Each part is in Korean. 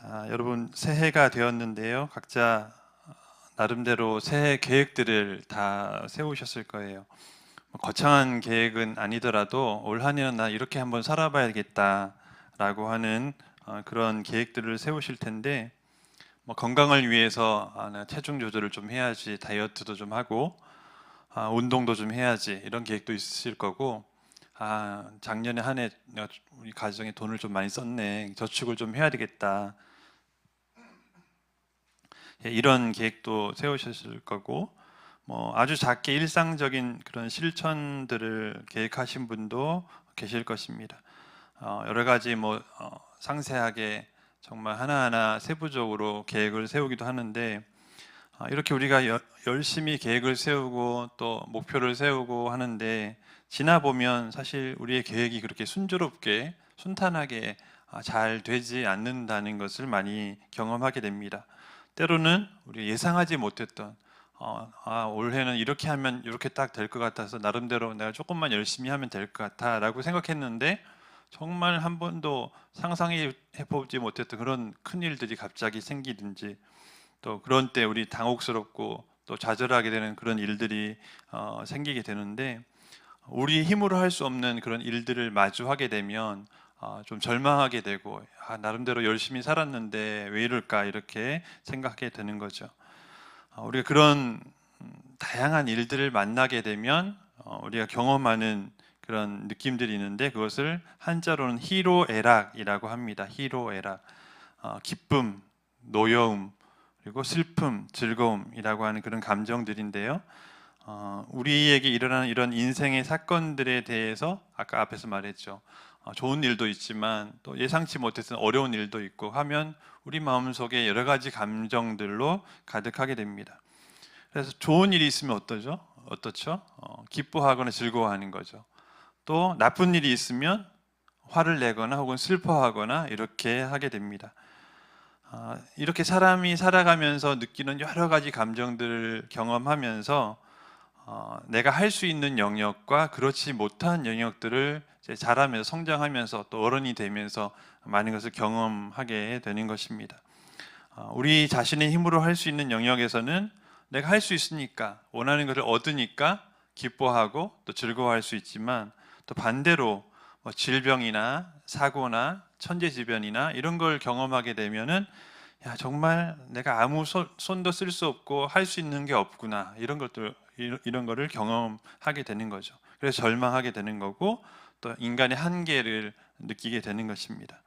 자, 여러분 새해가 되었는데요. 각자 나름대로 새해 계획들을 다 세우셨을 거예요. 거창한 계획은 아니더라도 올 한 해는 나 이렇게 한번 살아봐야겠다라고 하는 그런 계획들을 세우실 텐데, 건강을 위해서 나 체중 조절을 좀 해야지, 다이어트도 좀 하고 운동도 좀 해야지, 이런 계획도 있으실 거고, 작년에 한 해 우리 가정에 돈을 좀 많이 썼네, 저축을 좀 해야 되겠다, 이런 계획도 세우셨을 거고, 아주 작게 일상적인 그런 실천들을 계획하신 분도 계실 것입니다. 여러 가지 상세하게 정말 하나하나 세부적으로 계획을 세우기도 하는데, 이렇게 우리가 열심히 계획을 세우고 또 목표를 세우고 하는데, 지나 보면 사실 우리의 계획이 그렇게 순조롭게 순탄하게 잘 되지 않는다는 것을 많이 경험하게 됩니다. 때로는 우리 예상하지 못했던 올해는 이렇게 하면 이렇게 딱 될 것 같아서 나름대로 내가 조금만 열심히 하면 될 것 같아라고 생각했는데, 정말 한 번도 상상해 보지 못했던 그런 큰 일들이 갑자기 생기든지, 또 그런 때 우리 당혹스럽고 또 좌절하게 되는 그런 일들이 생기게 되는데, 우리 힘으로 할 수 없는 그런 일들을 마주하게 되면 좀 절망하게 되고, 나름대로 열심히 살았는데 왜 이럴까, 이렇게 생각하게 되는 거죠. 우리가 그런 다양한 일들을 만나게 되면 우리가 경험하는 그런 느낌들이 있는데, 그것을 한자로는 희로애락이라고 합니다. 희로애락, 기쁨, 노여움, 그리고 슬픔, 즐거움이라고 하는 그런 감정들인데요. 우리에게 일어나는 이런 인생의 사건들에 대해서 아까 앞에서 말했죠. 좋은 일도 있지만 또 예상치 못했던 어려운 일도 있고 하면 우리 마음속에 여러 가지 감정들로 가득하게 됩니다. 그래서 좋은 일이 있으면 어떻죠? 기뻐하거나 즐거워하는 거죠. 또 나쁜 일이 있으면 화를 내거나 혹은 슬퍼하거나 이렇게 하게 됩니다. 이렇게 사람이 살아가면서 느끼는 여러 가지 감정들을 경험하면서 내가 할 수 있는 영역과 그렇지 못한 영역들을 이제 자라면서 성장하면서 또 어른이 되면서 많은 것을 경험하게 되는 것입니다. 우리 자신의 힘으로 할 수 있는 영역에서는 내가 할 수 있으니까, 원하는 것을 얻으니까 기뻐하고 또 즐거워할 수 있지만, 또 반대로 질병이나 사고나 천재지변이나 이런 걸 경험하게 되면은, 정말 내가 아무 손도 쓸 수 없고 할 수 있는 게 없구나, 이런 거를 경험하게 되는 거죠. 그래서 절망하게 되는 거고, 또 인간의 한계를 느끼게 되는 것입니다.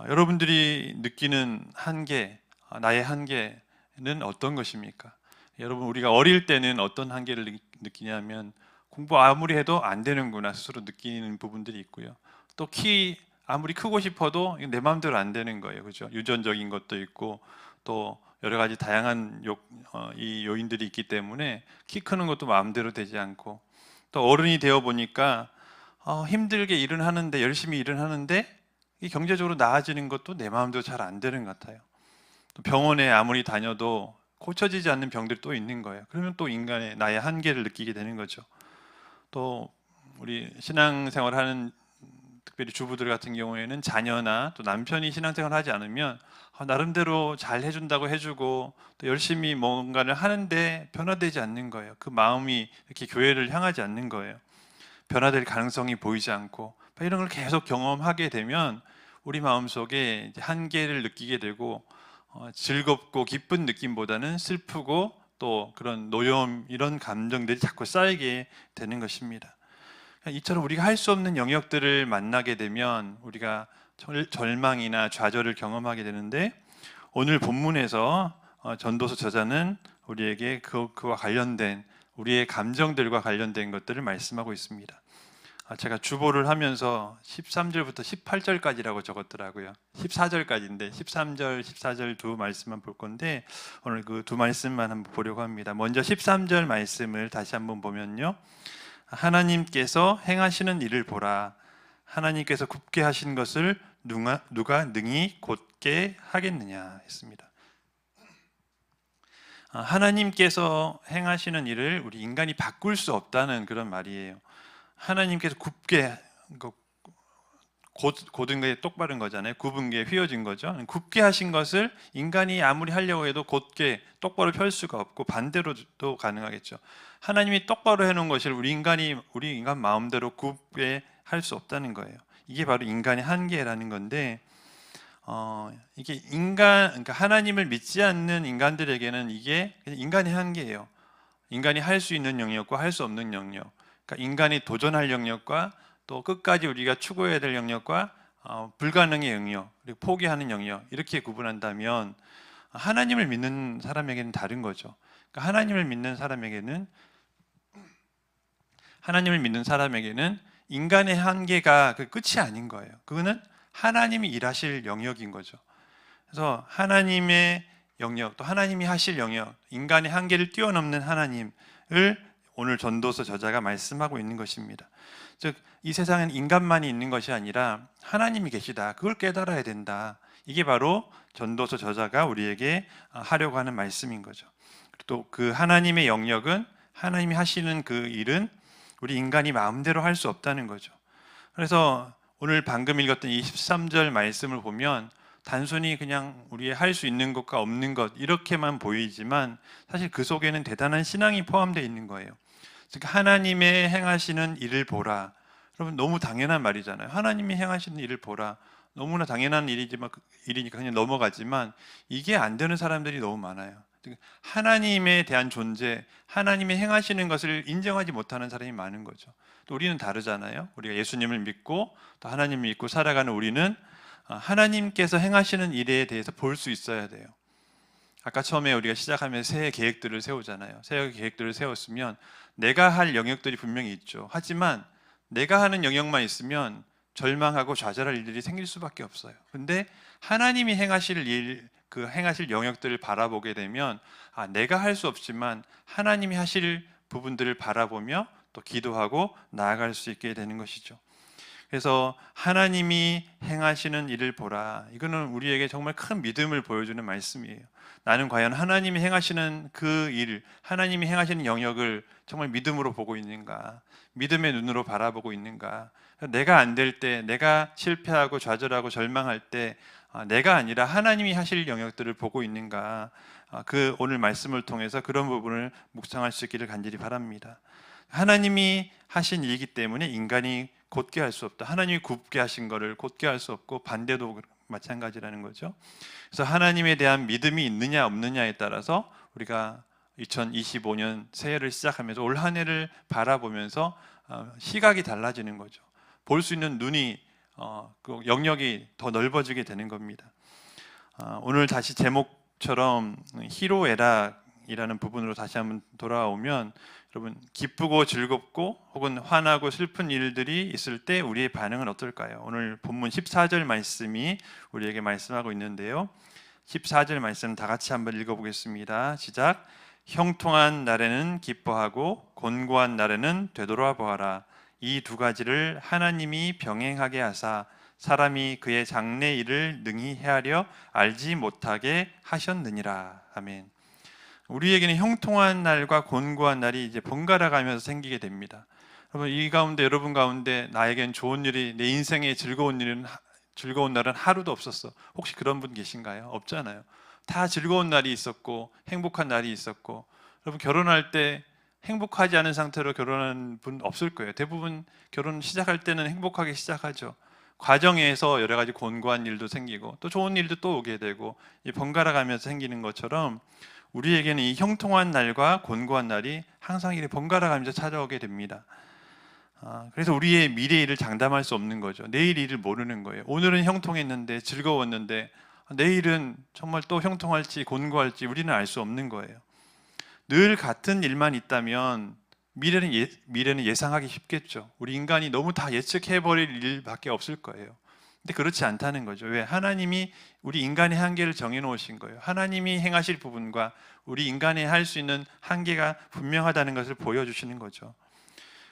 여러분들이 느끼는 한계, 나의 한계는 어떤 것입니까? 여러분, 우리가 어릴 때는 어떤 한계를 느끼냐면, 공부 아무리 해도 안 되는구나 스스로 느끼는 부분들이 있고요. 또 아무리 크고 싶어도 내 마음대로 안 되는 거예요. 그죠? 유전적인 것도 있고, 또 여러 가지 다양한 이 요인들이 있기 때문에 키 크는 것도 마음대로 되지 않고, 또 어른이 되어 보니까 힘들게 일은 하는데, 열심히 일은 하는데 이 경제적으로 나아지는 것도 내 마음대로 잘 안 되는 것 같아요. 또 병원에 아무리 다녀도 고쳐지지 않는 병들이 또 있는 거예요. 그러면 또 나의 한계를 느끼게 되는 거죠. 또 우리 신앙생활하는 특별히 주부들 같은 경우에는 자녀나 또 남편이 신앙생활을 하지 않으면 나름대로 잘 해준다고 해주고 또 열심히 뭔가를 하는데 변화되지 않는 거예요. 그 마음이 이렇게 교회를 향하지 않는 거예요. 변화될 가능성이 보이지 않고, 이런 걸 계속 경험하게 되면 우리 마음속에 이제 한계를 느끼게 되고, 즐겁고 기쁜 느낌보다는 슬프고 또 그런 노여움, 이런 감정들이 자꾸 쌓이게 되는 것입니다. 이처럼 우리가 할 수 없는 영역들을 만나게 되면 우리가 절망이나 좌절을 경험하게 되는데, 오늘 본문에서 전도서 저자는 우리에게 그와 관련된 우리의 감정들과 관련된 것들을 말씀하고 있습니다. 제가 주보를 하면서 13절부터 18절까지라고 적었더라고요. 14절까지인데 13절, 14절 두 말씀만 볼 건데, 오늘 그 두 말씀만 한번 보려고 합니다. 먼저 13절 말씀을 다시 한번 보면요. 하나님께서 행하시는 일을 보라. 하나님께서 굽게 하신 것을 누가 능히 곧게 하겠느냐 했습니다. 하나님께서 행하시는 일을 우리 인간이 바꿀 수 없다는 그런 말이에요. 하나님께서 곧은 게 똑바른 거잖아요. 굽은 게 휘어진 거죠. 굽게 하신 것을 인간이 아무리 하려고 해도 곧게 똑바로 펼 수가 없고 반대로도 가능하겠죠. 하나님이 똑바로 해놓은 것을 우리 인간 마음대로 굽게 할 수 없다는 거예요. 이게 바로 인간의 한계라는 건데, 이게 그러니까 하나님을 믿지 않는 인간들에게는 이게 그냥 인간의 한계예요. 인간이 할 수 있는 영역과 할 수 없는 영역. 그러니까 인간이 도전할 영역과 또 끝까지 우리가 추구해야 될 영역과 불가능의 영역, 그리고 포기하는 영역, 이렇게 구분한다면 하나님을 믿는 사람에게는 다른 거죠. 그러니까 하나님을 믿는 사람에게는 인간의 한계가 그 끝이 아닌 거예요. 그거는 하나님이 일하실 영역인 거죠. 그래서 하나님의 영역, 또 하나님이 하실 영역, 인간의 한계를 뛰어넘는 하나님을 오늘 전도서 저자가 말씀하고 있는 것입니다. 즉, 이 세상엔 인간만이 있는 것이 아니라 하나님이 계시다. 그걸 깨달아야 된다. 이게 바로 전도서 저자가 우리에게 하려고 하는 말씀인 거죠. 또 그 하나님의 영역은, 하나님이 하시는 그 일은 우리 인간이 마음대로 할 수 없다는 거죠. 그래서 오늘 방금 읽었던 23절 말씀을 보면 단순히 그냥 우리의 할 수 있는 것과 없는 것 이렇게만 보이지만 사실 그 속에는 대단한 신앙이 포함되어 있는 거예요. 즉, 하나님의 행하시는 일을 보라. 여러분, 너무 당연한 말이잖아요. 하나님이 행하시는 일을 보라. 너무나 당연한 일이니까 그냥 넘어가지만 이게 안 되는 사람들이 너무 많아요. 하나님에 대한 존재, 하나님이 행하시는 것을 인정하지 못하는 사람이 많은 거죠. 또 우리는 다르잖아요. 우리가 예수님을 믿고 또 하나님을 믿고 살아가는 우리는 하나님께서 행하시는 일에 대해서 볼 수 있어야 돼요. 아까 처음에 우리가 시작하면서 새해 계획들을 세우잖아요. 새해 계획들을 세웠으면 내가 할 영역들이 분명히 있죠. 하지만 내가 하는 영역만 있으면 절망하고 좌절할 일들이 생길 수밖에 없어요. 근데 하나님이 행하실 일, 그 행하실 영역들을 바라보게 되면 내가 할 수 없지만 하나님이 하실 부분들을 바라보며 또 기도하고 나아갈 수 있게 되는 것이죠. 그래서 하나님이 행하시는 일을 보라. 이거는 우리에게 정말 큰 믿음을 보여주는 말씀이에요. 나는 과연 하나님이 행하시는 그 일, 하나님이 행하시는 영역을 정말 믿음으로 보고 있는가? 믿음의 눈으로 바라보고 있는가? 내가 안 될 때, 내가 실패하고 좌절하고 절망할 때 내가 아니라 하나님이 하실 영역들을 보고 있는가? 그 오늘 말씀을 통해서 그런 부분을 묵상할 수 있기를 간절히 바랍니다. 하나님이 하신 일이기 때문에 인간이 곧게 할 수 없다. 하나님이 굽게 하신 것을 곧게 할 수 없고 반대도 마찬가지라는 거죠. 그래서 하나님에 대한 믿음이 있느냐 없느냐에 따라서 우리가 2025년 새해를 시작하면서 올 한 해를 바라보면서 시각이 달라지는 거죠. 볼 수 있는 눈이 그 영역이 더 넓어지게 되는 겁니다. 오늘 다시 제목처럼 희로애락이라는 부분으로 다시 한번 돌아오면 여러분, 기쁘고 즐겁고 혹은 화나고 슬픈 일들이 있을 때 우리의 반응은 어떨까요? 오늘 본문 14절 말씀이 우리에게 말씀하고 있는데요. 14절 말씀 다 같이 한번 읽어보겠습니다. 시작. 형통한 날에는 기뻐하고 곤고한 날에는 되돌아 보아라. 이 두 가지를 하나님이 병행하게 하사 사람이 그의 장래 일을 능히 헤아려 알지 못하게 하셨느니라. 아멘. 우리에게는 형통한 날과 곤고한 날이 이제 번갈아 가면서 생기게 됩니다. 여러분 가운데 나에겐 좋은 일이, 내 인생에 즐거운 날은 하루도 없었어. 혹시 그런 분 계신가요? 없잖아요. 다 즐거운 날이 있었고 행복한 날이 있었고, 여러분 결혼할 때 행복하지 않은 상태로 결혼한 분 없을 거예요. 대부분 결혼 시작할 때는 행복하게 시작하죠. 과정에서 여러 가지 곤고한 일도 생기고 또 좋은 일도 또 오게 되고, 이 번갈아 가면서 생기는 것처럼 우리에게는 이 형통한 날과 곤고한 날이 항상 이렇게 번갈아 가면서 찾아오게 됩니다. 그래서 우리의 미래 일을 장담할 수 없는 거죠. 내일 일을 모르는 거예요. 오늘은 형통했는데, 즐거웠는데 내일은 정말 또 형통할지 곤고할지 우리는 알 수 없는 거예요. 늘 같은 일만 있다면 미래는 예상하기 쉽겠죠. 우리 인간이 너무 다 예측해버릴 일밖에 없을 거예요. 근데 그렇지 않다는 거죠. 왜? 하나님이 우리 인간의 한계를 정해놓으신 거예요. 하나님이 행하실 부분과 우리 인간이 할 수 있는 한계가 분명하다는 것을 보여주시는 거죠.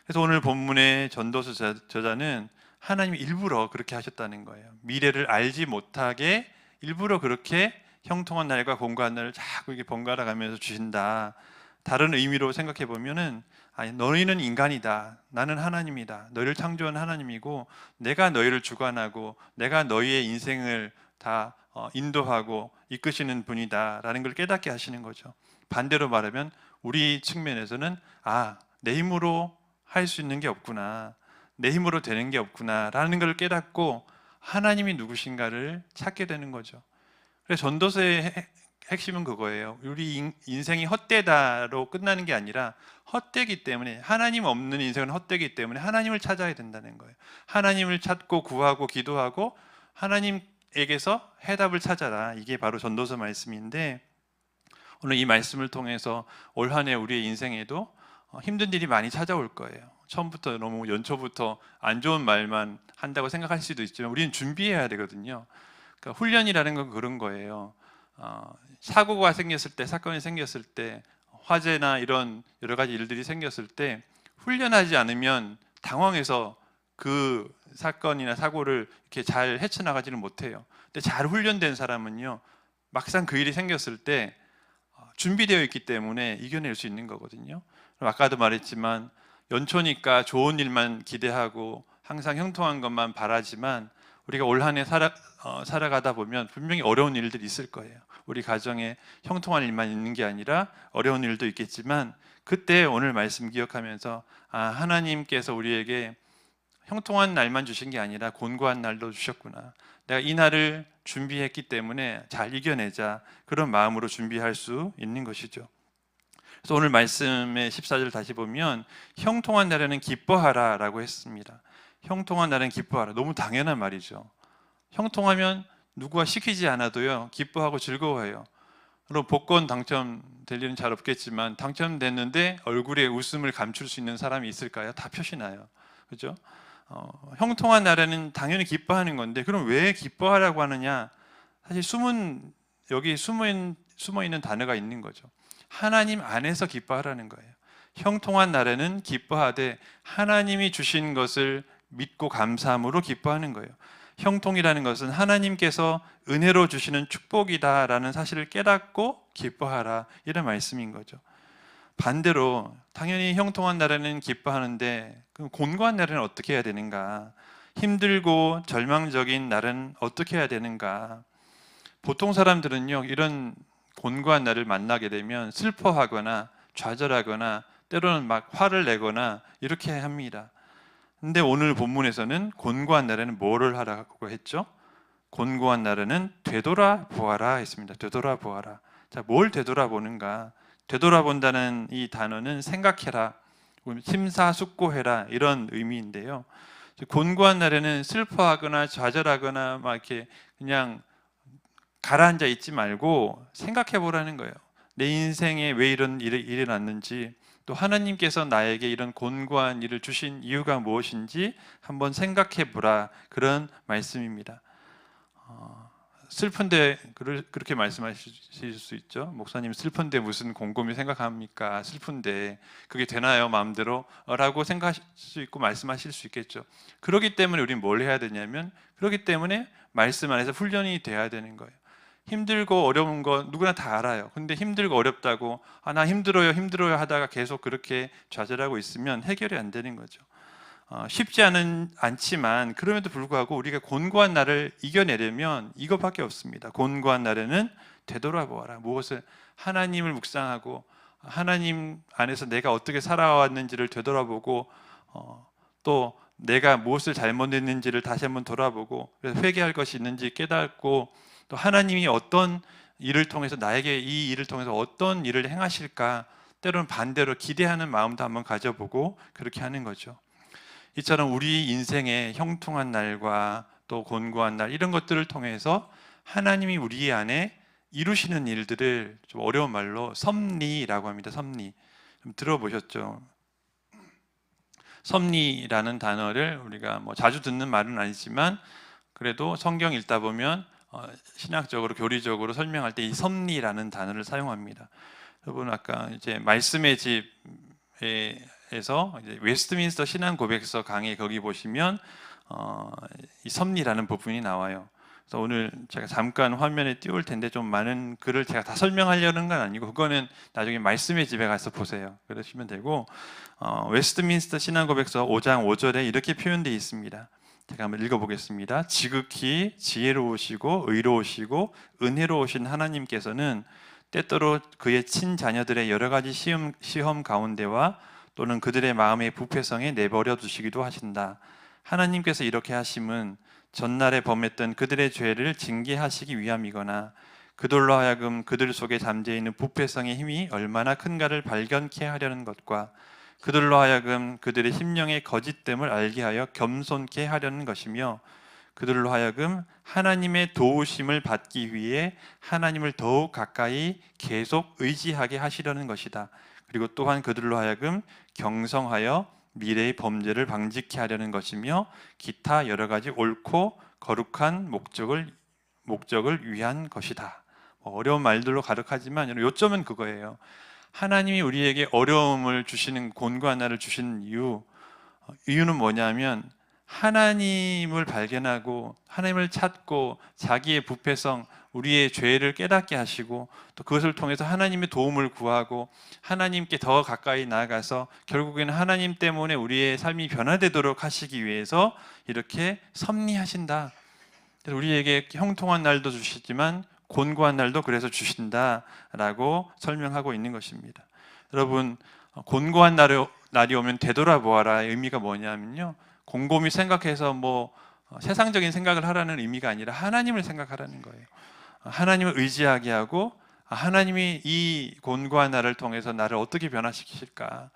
그래서 오늘 본문의 전도서 저자는 하나님이 일부러 그렇게 하셨다는 거예요. 미래를 알지 못하게 일부러 그렇게 형통한 날과 곤고한 날을 자꾸 이렇게 번갈아 가면서 주신다. 다른 의미로 생각해 보면은 아니, 너희는 인간이다. 나는 하나님이다. 너희를 창조한 하나님이고 내가 너희를 주관하고 내가 너희의 인생을 다 인도하고 이끄시는 분이다라는 걸 깨닫게 하시는 거죠. 반대로 말하면 우리 측면에서는 내 힘으로 할 수 있는 게 없구나. 내 힘으로 되는 게 없구나라는 걸 깨닫고 하나님이 누구신가를 찾게 되는 거죠. 그래서 전도서의 핵심은 그거예요. 우리 인생이 헛되다로 끝나는 게 아니라 헛되기 때문에, 하나님 없는 인생은 헛되기 때문에 하나님을 찾아야 된다는 거예요. 하나님을 찾고 구하고 기도하고 하나님에게서 해답을 찾아라. 이게 바로 전도서 말씀인데, 오늘 이 말씀을 통해서 올 한 해 우리의 인생에도 힘든 일이 많이 찾아올 거예요. 처음부터 너무 연초부터 안 좋은 말만 한다고 생각할 수도 있지만 우리는 준비해야 되거든요. 그러니까 훈련이라는 건 그런 거예요. 사고가 생겼을 때, 사건이 생겼을 때, 화재나 이런 여러 가지 일들이 생겼을 때 훈련하지 않으면 당황해서 그 사건이나 사고를 이렇게 잘 헤쳐나가지는 못해요. 근데 잘 훈련된 사람은요, 막상 그 일이 생겼을 때 준비되어 있기 때문에 이겨낼 수 있는 거거든요. 아까도 말했지만 연초니까 좋은 일만 기대하고 항상 형통한 것만 바라지만 우리가 올 한 해 살아가다 보면 분명히 어려운 일들이 있을 거예요. 우리 가정에 형통한 일만 있는 게 아니라 어려운 일도 있겠지만 그때 오늘 말씀 기억하면서 하나님께서 우리에게 형통한 날만 주신 게 아니라 곤고한 날도 주셨구나. 내가 이 날을 준비했기 때문에 잘 이겨내자. 그런 마음으로 준비할 수 있는 것이죠. 그래서 오늘 말씀의 14절 다시 보면 형통한 날에는 기뻐하라 라고 했습니다. 형통한 날은 기뻐하라. 너무 당연한 말이죠. 형통하면 누구가 시키지 않아도요, 기뻐하고 즐거워해요. 그럼 복권 당첨될 일은 잘 없겠지만 당첨됐는데 얼굴에 웃음을 감출 수 있는 사람이 있을까요? 다 표시나요. 그죠? 형통한 날에는 당연히 기뻐하는 건데 그럼 왜 기뻐하라고 하느냐? 사실 여기 숨어 있는 단어가 있는 거죠. 하나님 안에서 기뻐하라는 거예요. 형통한 날에는 기뻐하되 하나님이 주신 것을 믿고 감사함으로 기뻐하는 거예요. 형통이라는 것은 하나님께서 은혜로 주시는 축복이다라는 사실을 깨닫고 기뻐하라, 이런 말씀인 거죠. 반대로 당연히 형통한 날에는 기뻐하는데 그럼 곤고한 날에는 어떻게 해야 되는가? 힘들고 절망적인 날은 어떻게 해야 되는가? 보통 사람들은요, 이런 곤고한 날을 만나게 되면 슬퍼하거나 좌절하거나 때로는 막 화를 내거나 이렇게 합니다. 근데 오늘 본문에서는 곤고한 날에는 뭐를 하라고 했죠? 곤고한 날에는 되돌아보아라 했습니다. 되돌아보아라. 자, 뭘 되돌아보는가? 되돌아본다는 이 단어는 생각해라, 심사숙고해라, 이런 의미인데요. 곤고한 날에는 슬퍼하거나 좌절하거나 막 이렇게 그냥 가라앉아 있지 말고 생각해 보라는 거예요. 내 인생에 왜 이런 일이 일어났는지, 또 하나님께서 나에게 이런 곤고한 일을 주신 이유가 무엇인지 한번 생각해 보라, 그런 말씀입니다. 슬픈데 그렇게 말씀하실 수 있죠. 목사님, 슬픈데 무슨 곰곰이 생각합니까? 슬픈데 그게 되나요? 마음대로? 라고 생각하실 수 있고 말씀하실 수 있겠죠. 그렇기 때문에 우리는 뭘 해야 되냐면, 그렇기 때문에 말씀 안에서 훈련이 돼야 되는 거예요. 힘들고 어려운 거 누구나 다 알아요. 근데 힘들고 어렵다고 나 힘들어요 하다가 계속 그렇게 좌절하고 있으면 해결이 안 되는 거죠. 쉽지 않지만 그럼에도 불구하고 우리가 곤고한 날을 이겨내려면 이것밖에 없습니다. 곤고한 날에는 되돌아보아라. 무엇을? 하나님을 묵상하고 하나님 안에서 내가 어떻게 살아왔는지를 되돌아보고 또 내가 무엇을 잘못했는지를 다시 한번 돌아보고 회개할 것이 있는지 깨닫고, 또 하나님이 어떤 일을 통해서 나에게 이 일을 통해서 어떤 일을 행하실까, 때로는 반대로 기대하는 마음도 한번 가져보고 그렇게 하는 거죠. 이처럼 우리 인생의 형통한 날과 또 곤고한 날, 이런 것들을 통해서 하나님이 우리 안에 이루시는 일들을 좀 어려운 말로 섭리라고 합니다. 섭리. 좀 들어보셨죠? 섭리라는 단어를 우리가 뭐 자주 듣는 말은 아니지만 그래도 성경 읽다 보면 신학적으로 교리적으로 설명할 때 이 섭리라는 단어를 사용합니다. 여러분 아까 이제 말씀의 집에서 이제 웨스트민스터 신앙 고백서 강의 거기 보시면 이 섭리라는 부분이 나와요. 그래서 오늘 제가 잠깐 화면에 띄울 텐데 좀 많은 글을 제가 다 설명하려는 건 아니고 그거는 나중에 말씀의 집에 가서 보세요. 그러시면 되고 웨스트민스터 신앙고백서 5장 5절에 이렇게 표현되어 있습니다. 제가 한번 읽어보겠습니다. 지극히 지혜로우시고 의로우시고 은혜로우신 하나님께서는 때때로 그의 친자녀들의 여러 가지 시험 가운데와 또는 그들의 마음의 부패성에 내버려 두시기도 하신다. 하나님께서 이렇게 하심은 전날에 범했던 그들의 죄를 징계하시기 위함이거나 그들로 하여금 그들 속에 잠재 있는 부패성의 힘이 얼마나 큰가를 발견케 하려는 것과 그들로 하여금 그들의 심령의 거짓됨을 알게 하여 겸손케 하려는 것이며 그들로 하여금 하나님의 도우심을 받기 위해 하나님을 더욱 가까이 계속 의지하게 하시려는 것이다. 그리고 또한 그들로 하여금 경성하여 미래의 범죄를 방지케 하려는 것이며 기타 여러 가지 옳고 거룩한 목적을 위한 것이다. 어려운 말들로 가득하지만 요점은 그거예요. 하나님이 우리에게 어려움을 주시는 곤고한 날을 주시는 이유는 뭐냐면 하나님을 발견하고 하나님을 찾고 자기의 부패성, 우리의 죄를 깨닫게 하시고 또 그것을 통해서 하나님의 도움을 구하고 하나님께 더 가까이 나아가서 결국에는 하나님 때문에 우리의 삶이 변화되도록 하시기 위해서 이렇게 섭리하신다. 우리에게 형통한 날도 주시지만 곤고한 날도 그래서 주신다라고 설명하고 있는 것입니다. 여러분, 곤고한 날이 오면 되돌아보아라의 의미가 뭐냐면요, 곰곰이 생각해서 세상적인 생각을 하라는 의미가 아니라 하나님을 생각하라는 거예요. 하나님을 의지하게 하고 하나님이 이 곤고한 날을 통해서 나를 어떻게 변화시키실까,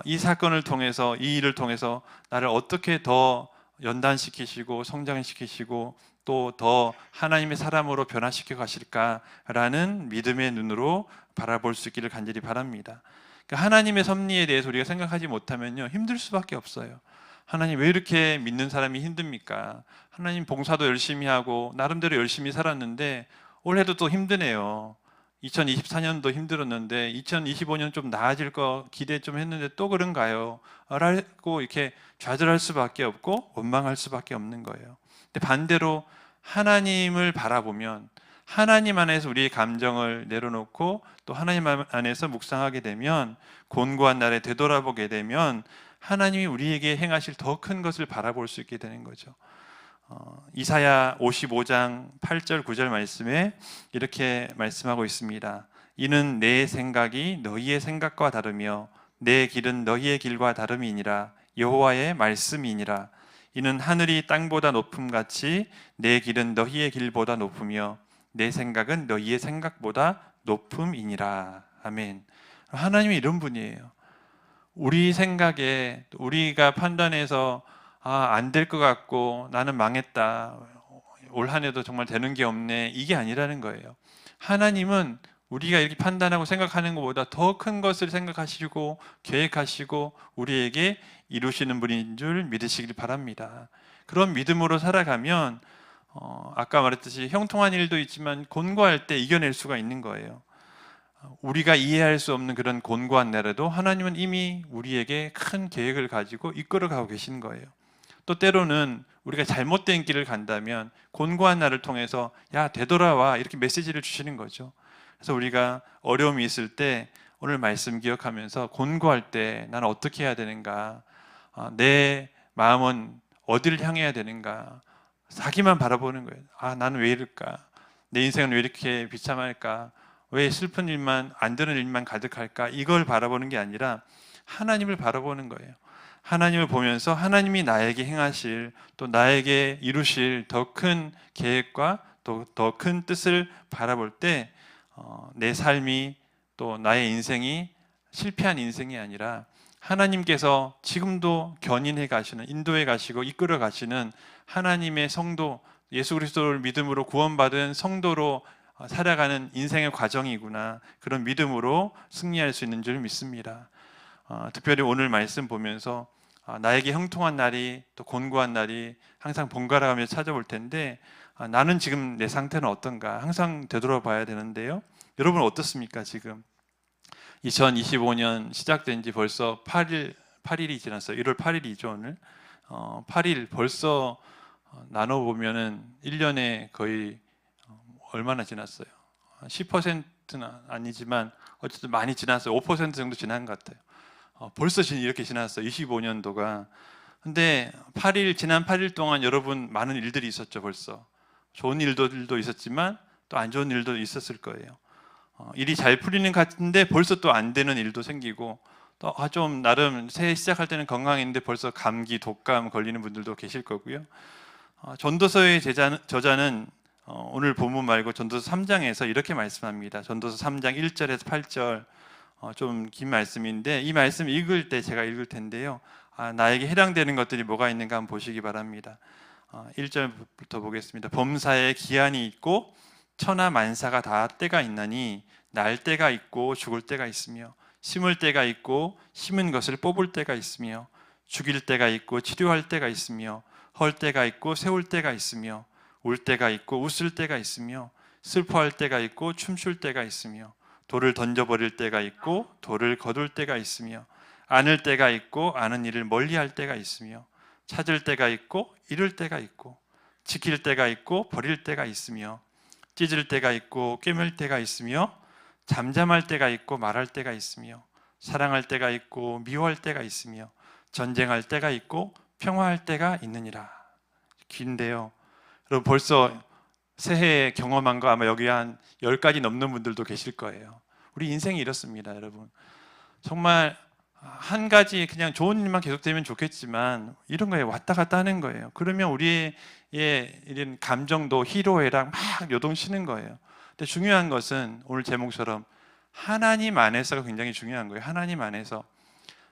이 사건을 통해서, 이 일을 통해서 나를 어떻게 더 연단시키시고 성장시키시고 또 더 하나님의 사람으로 변화시켜 가실까라는 믿음의 눈으로 바라볼 수 있기를 간절히 바랍니다. 그러니까 하나님의 섭리에 대해서 우리가 생각하지 못하면요, 힘들 수밖에 없어요. 하나님 왜 이렇게 믿는 사람이 힘듭니까? 하나님 봉사도 열심히 하고 나름대로 열심히 살았는데 올해도 또 힘드네요. 2024년도 힘들었는데 2025년 좀 나아질 거 기대 좀 했는데 또 그런가요? 라고 이렇게 좌절할 수밖에 없고 원망할 수밖에 없는 거예요. 근데 반대로 하나님을 바라보면 하나님 안에서 우리의 감정을 내려놓고 또 하나님 안에서 묵상하게 되면, 곤고한 날에 되돌아보게 되면 하나님이 우리에게 행하실 더 큰 것을 바라볼 수 있게 되는 거죠. 이사야 55장 8절 9절 말씀에 이렇게 말씀하고 있습니다. 이는 내 생각이 너희의 생각과 다르며 내 길은 너희의 길과 다름이니라. 여호와의 말씀이니라. 이는 하늘이 땅보다 높음같이 내 길은 너희의 길보다 높으며 내 생각은 너희의 생각보다 높음이니라. 아멘. 하나님이 이런 분이에요. 우리 생각에, 우리가 판단해서 안 될 것 같고 나는 망했다, 올 한 해도 정말 되는 게 없네, 이게 아니라는 거예요. 하나님은 우리가 이렇게 판단하고 생각하는 것보다 더 큰 것을 생각하시고 계획하시고 우리에게 이루시는 분인 줄 믿으시길 바랍니다. 그런 믿음으로 살아가면 아까 말했듯이 형통한 일도 있지만 곤고할 때 이겨낼 수가 있는 거예요. 우리가 이해할 수 없는 그런 곤고한 날에도 하나님은 이미 우리에게 큰 계획을 가지고 이끌어가고 계신 거예요. 또 때로는 우리가 잘못된 길을 간다면 곤고한 날을 통해서 야, 되돌아와, 이렇게 메시지를 주시는 거죠. 그래서 우리가 어려움이 있을 때 오늘 말씀 기억하면서 곤고할 때 나는 어떻게 해야 되는가, 내 마음은 어디를 향해야 되는가, 자기만 바라보는 거예요. 나는 왜 이럴까, 내 인생은 왜 이렇게 비참할까, 왜 슬픈 일만, 안 되는 일만 가득할까, 이걸 바라보는 게 아니라 하나님을 바라보는 거예요. 하나님을 보면서 하나님이 나에게 행하실, 또 나에게 이루실 더 큰 계획과 또 더 큰 뜻을 바라볼 때 내 삶이, 또 나의 인생이 실패한 인생이 아니라 하나님께서 지금도 견인해 가시는, 인도해 가시고 이끌어 가시는 하나님의 성도, 예수 그리스도를 믿음으로 구원받은 성도로 살아가는 인생의 과정이구나, 그런 믿음으로 승리할 수 있는 줄 믿습니다. 특별히 오늘 말씀 보면서 나에게 형통한 날이, 또 곤고한 날이 항상 번갈아가며 찾아올 텐데 나는 지금 내 상태는 어떤가 항상 되돌아봐야 되는데요. 여러분 어떻습니까? 지금 2025년 시작된 지 벌써 8일이 지났어요. 1월 8일이죠 오늘. 8일 벌써 나눠보면은 1년에 거의 얼마나 지났어요? 10%는 아니지만 어쨌든 많이 지났어요. 5% 정도 지난 것 같아요. 벌써 이렇게 지났어요. 25년도가. 근데 지난 8일 동안 여러분 많은 일들이 있었죠. 벌써 좋은 일도 있었지만 또 안 좋은 일도 있었을 거예요. 일이 잘 풀리는 것 같은데 벌써 또 안 되는 일도 생기고, 또 좀 나름 새해 시작할 때는 건강했는데 벌써 감기, 독감 걸리는 분들도 계실 거고요. 전도서의 저자는 오늘 본문 말고 전도서 3장에서 이렇게 말씀합니다. 전도서 3장 1절에서 8절, 좀 긴 말씀인데 이 말씀 읽을 때 제가 읽을 텐데요. 나에게 해당되는 것들이 뭐가 있는가 한번 보시기 바랍니다. 1절부터 보겠습니다. 범사에 기한이 있고 천하 만사가 다 때가 있나니 날 때가 있고 죽을 때가 있으며 심을 때가 있고 심은 것을 뽑을 때가 있으며 죽일 때가 있고 치료할 때가 있으며 헐 때가 있고 세울 때가 있으며 울 때가 있고 웃을 때가 있으며 슬퍼할 때가 있고 춤출 때가 있으며 돌을 던져버릴 때가 있고 돌을 거둘 때가 있으며 안을 때가 있고 아는 일을 멀리할 때가 있으며 찾을 때가 있고 잃을 때가 있고 지킬 때가 있고 버릴 때가 있으며 찢을 때가 있고 꿰맬 때가 있으며 잠잠할 때가 있고 말할 때가 있으며 사랑할 때가 있고 미워할 때가 있으며 전쟁할 때가 있고 평화할 때가 있느니라. 긴데요. 여러분 벌써 새해에 경험한 거 아마 여기 한 10가지 넘는 분들도 계실 거예요. 우리 인생이 이렇습니다, 여러분. 정말 한 가지 그냥 좋은 일만 계속되면 좋겠지만 이런 거에 왔다 갔다 하는 거예요. 그러면 우리의 이런 감정도 희로애락 막 요동치는 거예요. 근데 중요한 것은 오늘 제목처럼 하나님 안에서가 굉장히 중요한 거예요. 하나님 안에서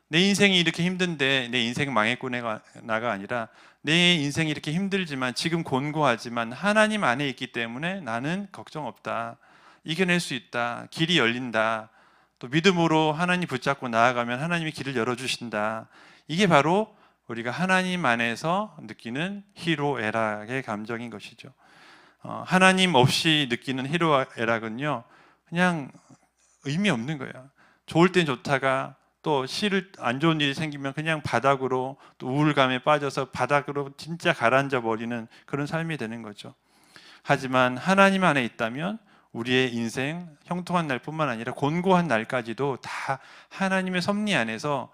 내 인생이 이렇게 힘든데 내 인생 망했구나가 아니라 내 인생이 이렇게 힘들지만 지금 곤고하지만 하나님 안에 있기 때문에 나는 걱정 없다, 이겨낼 수 있다, 길이 열린다, 또 믿음으로 하나님 붙잡고 나아가면 하나님이 길을 열어주신다. 이게 바로 우리가 하나님 안에서 느끼는 희로애락의 감정인 것이죠. 하나님 없이 느끼는 희로애락은요 그냥 의미 없는 거예요. 좋을 땐 좋다가 또 안 좋은 일이 생기면 그냥 바닥으로, 또 우울감에 빠져서 바닥으로 진짜 가라앉아 버리는 그런 삶이 되는 거죠. 하지만 하나님 안에 있다면 우리의 인생 형통한 날뿐만 아니라 곤고한 날까지도 다 하나님의 섭리 안에서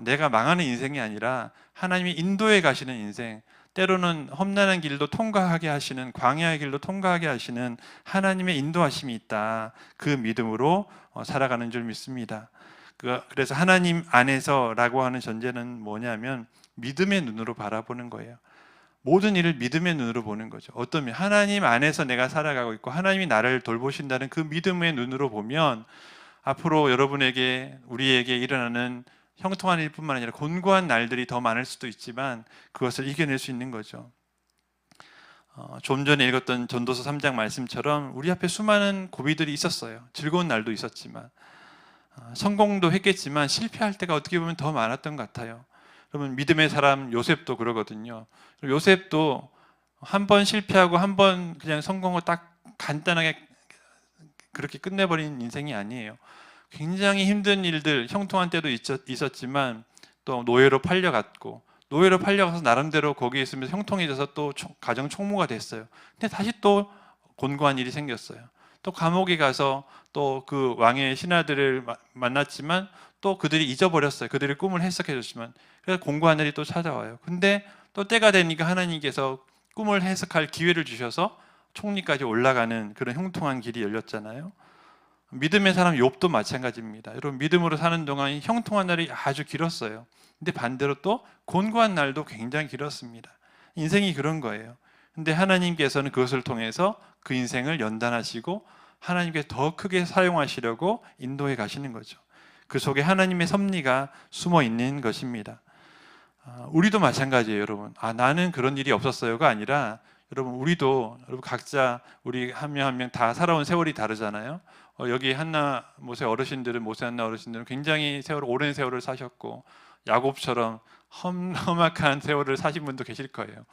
내가 망하는 인생이 아니라 하나님이 인도해 가시는 인생, 때로는 험난한 길도 통과하게 하시는, 광야의 길도 통과하게 하시는 하나님의 인도하심이 있다. 그 믿음으로 살아가는 줄 믿습니다. 그래서 하나님 안에서라고 하는 전제는 뭐냐면 믿음의 눈으로 바라보는 거예요. 모든 일을 믿음의 눈으로 보는 거죠. 어떤 면 하나님 안에서 내가 살아가고 있고 하나님이 나를 돌보신다는 그 믿음의 눈으로 보면 앞으로 여러분에게, 우리에게 일어나는 형통한 일뿐만 아니라 곤고한 날들이 더 많을 수도 있지만 그것을 이겨낼 수 있는 거죠. 좀 전에 읽었던 전도서 3장 말씀처럼 우리 앞에 수많은 고비들이 있었어요. 즐거운 날도 있었지만 성공도 했겠지만 실패할 때가 어떻게 보면 더 많았던 것 같아요. 여러분 믿음의 사람 요셉도 그러거든요. 요셉도 한 번 실패하고 한 번 그냥 성공을 딱 간단하게 그렇게 끝내버린 인생이 아니에요. 굉장히 힘든 일들, 형통한 때도 있었지만 또 노예로 팔려갔고, 노예로 팔려가서 나름대로 거기에 있으면서 형통해져서 또 가정 총무가 됐어요. 근데 다시 또 곤고한 일이 생겼어요. 또 감옥에 가서 또 그 왕의 신하들을 만났지만 또 그들이 잊어버렸어요. 그들의 꿈을 해석해 줬지만, 그래서 곤고한 날이 또 찾아와요. 근데 또 때가 되니까 하나님께서 꿈을 해석할 기회를 주셔서 총리까지 올라가는 그런 형통한 길이 열렸잖아요. 믿음의 사람 욥도 마찬가지입니다. 여러분 믿음으로 사는 동안 형통한 날이 아주 길었어요. 근데 반대로 또 곤고한 날도 굉장히 길었습니다. 인생이 그런 거예요. 근데 하나님께서는 그것을 통해서 그 인생을 연단하시고 하나님께 더 크게 사용하시려고 인도해 가시는 거죠. 그 속에 하나님의 섭리가 숨어 있는 것입니다. 우리도 마찬가지예요, 여러분. 나는 그런 일이 없었어요가 아니라 여러분 각자 우리 한 명 한 명 다 살아온 세월이 다르잖아요. 여기 한나 모세 어르신들은, 모세 한나 어르신들은 굉장히 오랜 세월을 사셨고 야곱처럼 험악한 세월을 사신 분도 계실 거예요.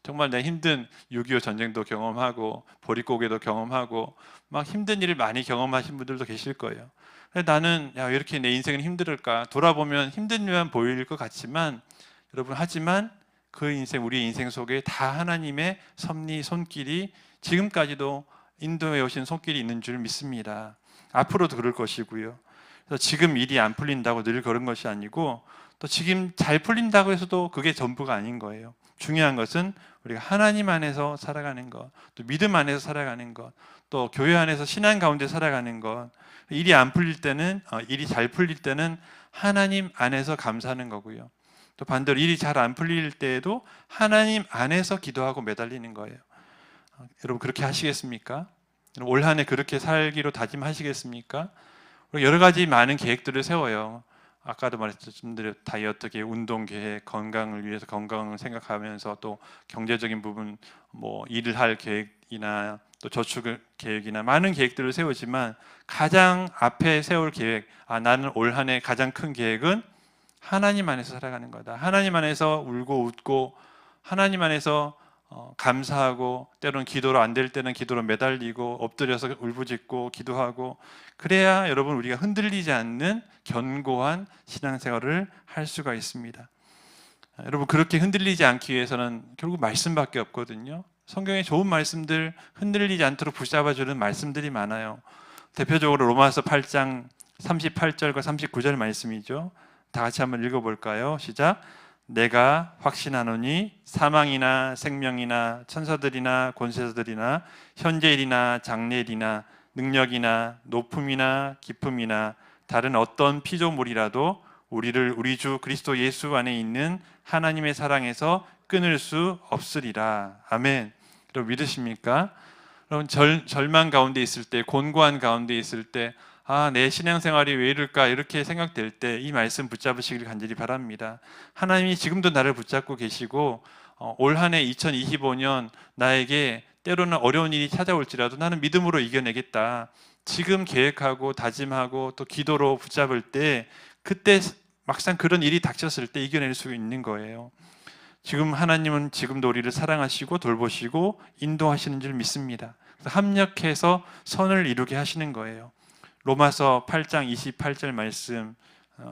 정말 내 힘든 6.25 전쟁도 경험하고 보릿고개도 경험하고 막 힘든 일을 많이 경험하신 분들도 계실 거예요. 나는 왜 이렇게 내 인생은 힘들을까? 돌아보면 힘든 일만 보일 것 같지만 여러분, 하지만 그 인생, 우리의 인생 속에 다 하나님의 섭리, 손길이 지금까지도 인도해 오신 손길이 있는 줄 믿습니다. 앞으로도 그럴 것이고요. 그래서 지금 일이 안 풀린다고 늘 그런 것이 아니고, 또 지금 잘 풀린다고 해서도 그게 전부가 아닌 거예요. 중요한 것은 우리가 하나님 안에서 살아가는 것, 또 믿음 안에서 살아가는 것, 또 교회 안에서 신앙 가운데 살아가는 것. 일이 안 풀릴 때는, 일이 잘 풀릴 때는 하나님 안에서 감사하는 거고요. 또 반대로 일이 잘 안 풀릴 때에도 하나님 안에서 기도하고 매달리는 거예요. 여러분 그렇게 하시겠습니까? 올 한 해 그렇게 살기로 다짐하시겠습니까? 여러 가지 많은 계획들을 세워요. 아까도 말했던 다이어트 계획, 운동 계획, 건강을 위해서 건강을 생각하면서 또 경제적인 부분, 뭐 일을 할 계획이나 또 저축 계획이나 많은 계획들을 세우지만 가장 앞에 세울 계획, 나는 올 한 해 가장 큰 계획은 하나님 안에서 살아가는 거다. 하나님 안에서 울고 웃고 하나님 안에서 감사하고, 때로는 기도로 안 될 때는 기도로 매달리고 엎드려서 울부짖고 기도하고, 그래야 여러분 우리가 흔들리지 않는 견고한 신앙생활을 할 수가 있습니다. 여러분 그렇게 흔들리지 않기 위해서는 결국 말씀밖에 없거든요. 성경에 좋은 말씀들, 흔들리지 않도록 붙잡아주는 말씀들이 많아요. 대표적으로 로마서 8장 38절과 39절 말씀이죠. 다 같이 한번 읽어볼까요? 시작. 내가 확신하노니 사망이나 생명이나 천사들이나 권세자들이나 현재일이나 장래일이나 능력이나 높음이나 깊음이나 다른 어떤 피조물이라도 우리를 우리 주 그리스도 예수 안에 있는 하나님의 사랑에서 끊을 수 없으리라. 아멘. 여러분 믿으십니까? 여러분 절망 가운데 있을 때, 곤고한 가운데 있을 때, 내 신앙생활이 왜 이럴까 이렇게 생각될 때 이 말씀 붙잡으시길 간절히 바랍니다. 하나님이 지금도 나를 붙잡고 계시고, 올 한 해 2025년 나에게 때로는 어려운 일이 찾아올지라도 나는 믿음으로 이겨내겠다. 지금 계획하고 다짐하고 또 기도로 붙잡을 때, 그때 막상 그런 일이 닥쳤을 때 이겨낼 수 있는 거예요. 지금 하나님은 지금도 우리를 사랑하시고 돌보시고 인도하시는 줄 믿습니다. 그래서 합력해서 선을 이루게 하시는 거예요. 로마서 8장 28절 말씀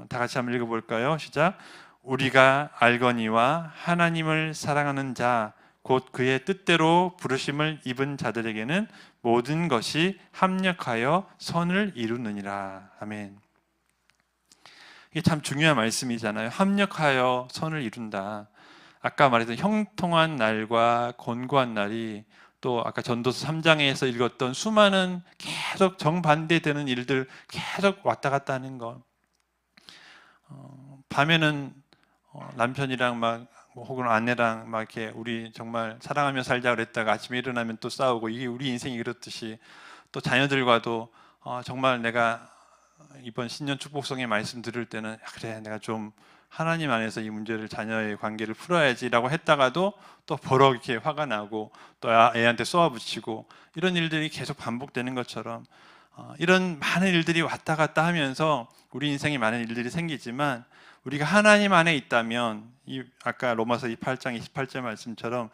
다 같이 한번 읽어볼까요? 시작. 우리가 알거니와 하나님을 사랑하는 자 곧 그의 뜻대로 부르심을 입은 자들에게는 모든 것이 합력하여 선을 이루느니라. 아멘. 이게 참 중요한 말씀이잖아요. 합력하여 선을 이룬다. 아까 말했던 형통한 날과 곤고한 날이, 또 아까 전도서 3장에서 읽었던 수많은 계속 정반대되는 일들 계속 왔다 갔다 하는 것. 밤에는 남편이랑 막 혹은 아내랑 막 이렇게 우리 정말 사랑하며 살자 그랬다가 아침에 일어나면 또 싸우고, 이게 우리 인생이 그렇듯이 또 자녀들과도 정말 내가 이번 신년 축복성의 말씀 들을 때는 그래 내가 좀 하나님 안에서 이 문제를, 자녀의 관계를 풀어야지라고 했다가도 또 버럭 이렇게 화가 나고 또 애한테 쏘아붙이고, 이런 일들이 계속 반복되는 것처럼 이런 많은 일들이 왔다 갔다 하면서 우리 인생에 많은 일들이 생기지만, 우리가 하나님 안에 있다면 아까 로마서 8장 28절 말씀처럼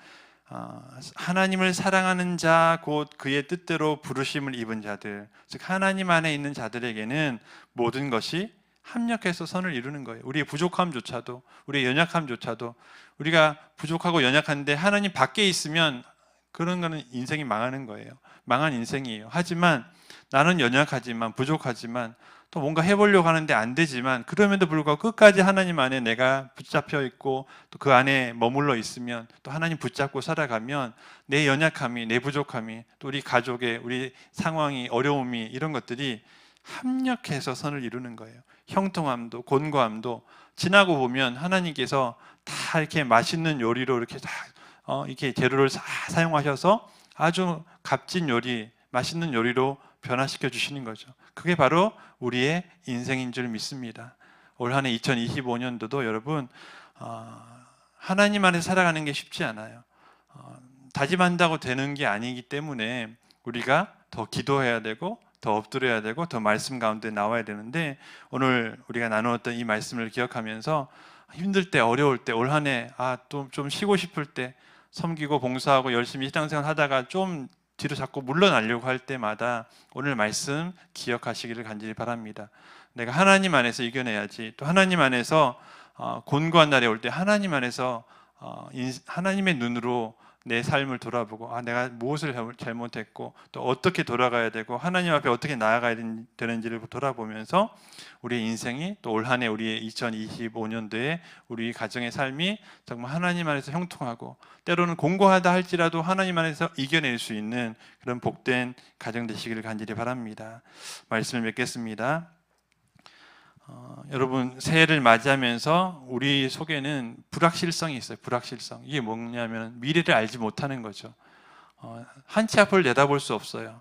하나님을 사랑하는 자 곧 그의 뜻대로 부르심을 입은 자들, 즉 하나님 안에 있는 자들에게는 모든 것이 합력해서 선을 이루는 거예요. 우리의 부족함조차도, 우리의 연약함조차도, 우리가 부족하고 연약한데 하나님 밖에 있으면 그런 거는 인생이 망하는 거예요. 망한 인생이에요. 하지만 나는 연약하지만 부족하지만 또 뭔가 해보려고 하는데 안 되지만, 그럼에도 불구하고 끝까지 하나님 안에 내가 붙잡혀 있고 또 그 안에 머물러 있으면, 또 하나님 붙잡고 살아가면 내 연약함이, 내 부족함이, 또 우리 가족의 우리 상황이, 어려움이, 이런 것들이 합력해서 선을 이루는 거예요. 형통함도 곤고함도 지나고 보면 하나님께서 다 이렇게 맛있는 요리로 이렇게 다 이렇게 재료를 다 사용하셔서 아주 값진 요리, 맛있는 요리로 변화시켜 주시는 거죠. 그게 바로 우리의 인생인 줄 믿습니다. 올 한 해 2025년도도 여러분 하나님 안에 살아가는 게 쉽지 않아요. 다짐한다고 되는 게 아니기 때문에 우리가 더 기도해야 되고 더 엎드려야 되고 더 말씀 가운데 나와야 되는데, 오늘 우리가 나누었던 이 말씀을 기억하면서 힘들 때, 어려울 때, 올 한 해 또 좀 쉬고 싶을 때, 섬기고 봉사하고 열심히 신앙생활 하다가 좀 뒤로 자꾸 물러나려고 할 때마다 오늘 말씀 기억하시기를 간절히 바랍니다. 내가 하나님 안에서 이겨내야지. 또 하나님 안에서 곤고한 날이 올 때 하나님 안에서 하나님의 눈으로 내 삶을 돌아보고 내가 무엇을 잘못했고 또 어떻게 돌아가야 되고 하나님 앞에 어떻게 나아가야 되는지를 돌아보면서 우리의 인생이 또 올 한 해 우리의 2025년도에 우리 가정의 삶이 정말 하나님 안에서 형통하고 때로는 공고하다 할지라도 하나님 안에서 이겨낼 수 있는 그런 복된 가정 되시기를 간절히 바랍니다. 말씀을 맺겠습니다. 여러분 새해를 맞이하면서 우리 속에는 불확실성이 있어요. 불확실성. 이게 뭐냐면 미래를 알지 못하는 거죠. 한 치 앞을 내다볼 수 없어요.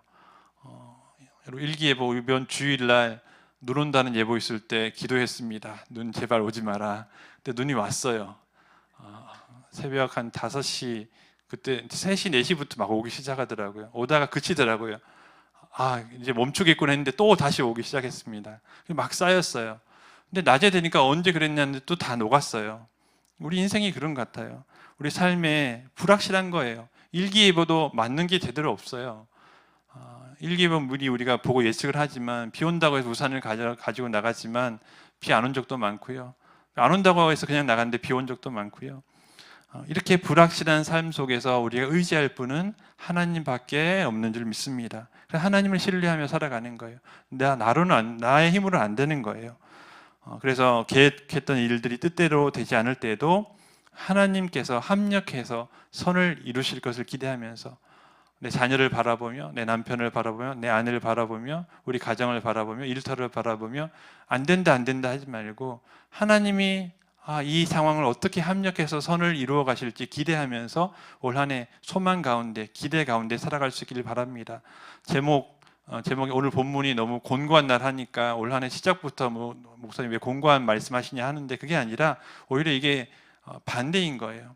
여러분 일기예보 이번 주일날 눈 온다는 예보 있을 때 기도했습니다. 눈 제발 오지 마라. 근데 눈이 왔어요. 새벽 한 5시 그때 3시 4시부터 막 오기 시작하더라고요. 오다가 그치더라고요. 이제 멈추겠구나 했는데 또 다시 오기 시작했습니다. 막 쌓였어요. 근데 낮에 되니까 언제 그랬냐는데 또 다 녹았어요. 우리 인생이 그런 것 같아요. 우리 삶에 불확실한 거예요. 일기예보도 맞는 게 제대로 없어요. 일기예보 미리 우리가 보고 예측을 하지만 비 온다고 해서 우산을 가지고 나갔지만 비 안 온 적도 많고요. 안 온다고 해서 그냥 나갔는데 비 온 적도 많고요. 이렇게 불확실한 삶 속에서 우리가 의지할 분은 하나님밖에 없는 줄 믿습니다. 그래서 하나님을 신뢰하며 살아가는 거예요. 나의 힘으로는 안 되는 거예요. 그래서 계획했던 일들이 뜻대로 되지 않을 때에도 하나님께서 합력해서 선을 이루실 것을 기대하면서 내 자녀를 바라보며 내 남편을 바라보며 내 아내를 바라보며 우리 가정을 바라보며 일터를 바라보며 안 된다 하지 말고 하나님이 이 상황을 어떻게 합력해서 선을 이루어 가실지 기대하면서 올 한 해 소망 가운데 기대 가운데 살아갈 수 있기를 바랍니다. 제목이 오늘 본문이 너무 곤고한 날 하니까 올 한 해 시작부터 목사님 왜 곤고한 말씀하시냐 하는데 그게 아니라 오히려 이게 반대인 거예요.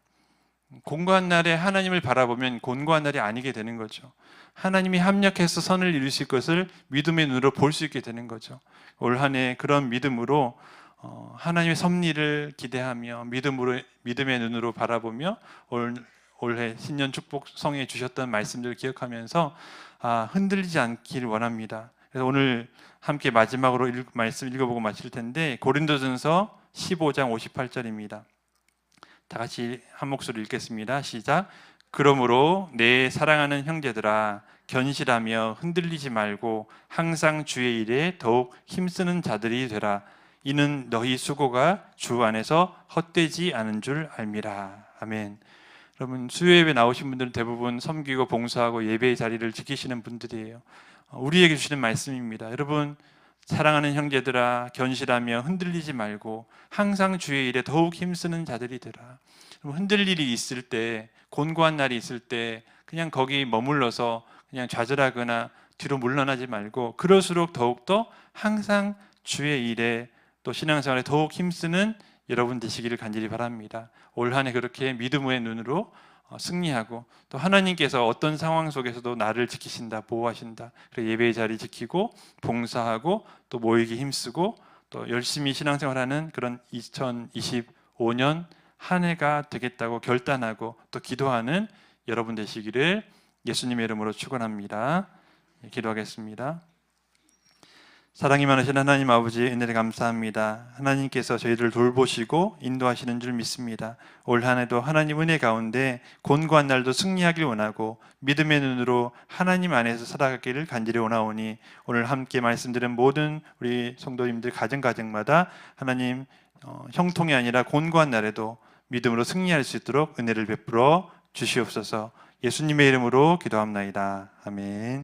곤고한 날에 하나님을 바라보면 곤고한 날이 아니게 되는 거죠. 하나님이 합력해서 선을 이루실 것을 믿음의 눈으로 볼 수 있게 되는 거죠. 올 한 해 그런 믿음으로 하나님의 섭리를 기대하며 믿음의 눈으로 바라보며 올해 신년 축복 성에 주셨던 말씀들을 기억하면서 흔들리지 않기를 원합니다. 그래서 오늘 함께 마지막으로 말씀 읽어보고 마칠 텐데 고린도전서 15장 58절입니다. 다 같이 한 목소리 읽겠습니다. 시작. 그러므로 내 사랑하는 형제들아 견실하며 흔들리지 말고 항상 주의 일에 더욱 힘쓰는 자들이 되라. 이는 너희 수고가 주 안에서 헛되지 않은 줄 알미라. 아멘. 여러분 수요예배 나오신 분들은 대부분 섬기고 봉사하고 예배의 자리를 지키시는 분들이에요. 우리에게 주시는 말씀입니다. 여러분 사랑하는 형제들아 견실하며 흔들리지 말고 항상 주의 일에 더욱 힘쓰는 자들이 되라. 흔들릴 일이 있을 때 곤고한 날이 있을 때 그냥 거기 머물러서 그냥 좌절하거나 뒤로 물러나지 말고 그럴수록 더욱더 항상 주의 일에 또 신앙생활에 더욱 힘쓰는 여러분 되시기를 간절히 바랍니다. 올 한 해 그렇게 믿음의 눈으로 승리하고 또 하나님께서 어떤 상황 속에서도 나를 지키신다, 보호하신다. 그래서 예배의 자리 지키고 봉사하고 또 모이기 힘쓰고 또 열심히 신앙생활하는 그런 2025년 한 해가 되겠다고 결단하고 또 기도하는 여러분 되시기를 예수님의 이름으로 축원합니다. 기도하겠습니다. 사랑이 많으신 하나님 아버지 은혜를 감사합니다. 하나님께서 저희를 돌보시고 인도하시는 줄 믿습니다. 올 한 해도 하나님 은혜 가운데 곤고한 날도 승리하길 원하고 믿음의 눈으로 하나님 안에서 살아가기를 간절히 원하오니 오늘 함께 말씀드린 모든 우리 성도님들 가정마다 하나님 형통이 아니라 곤고한 날에도 믿음으로 승리할 수 있도록 은혜를 베풀어 주시옵소서. 예수님의 이름으로 기도합나이다. 아멘.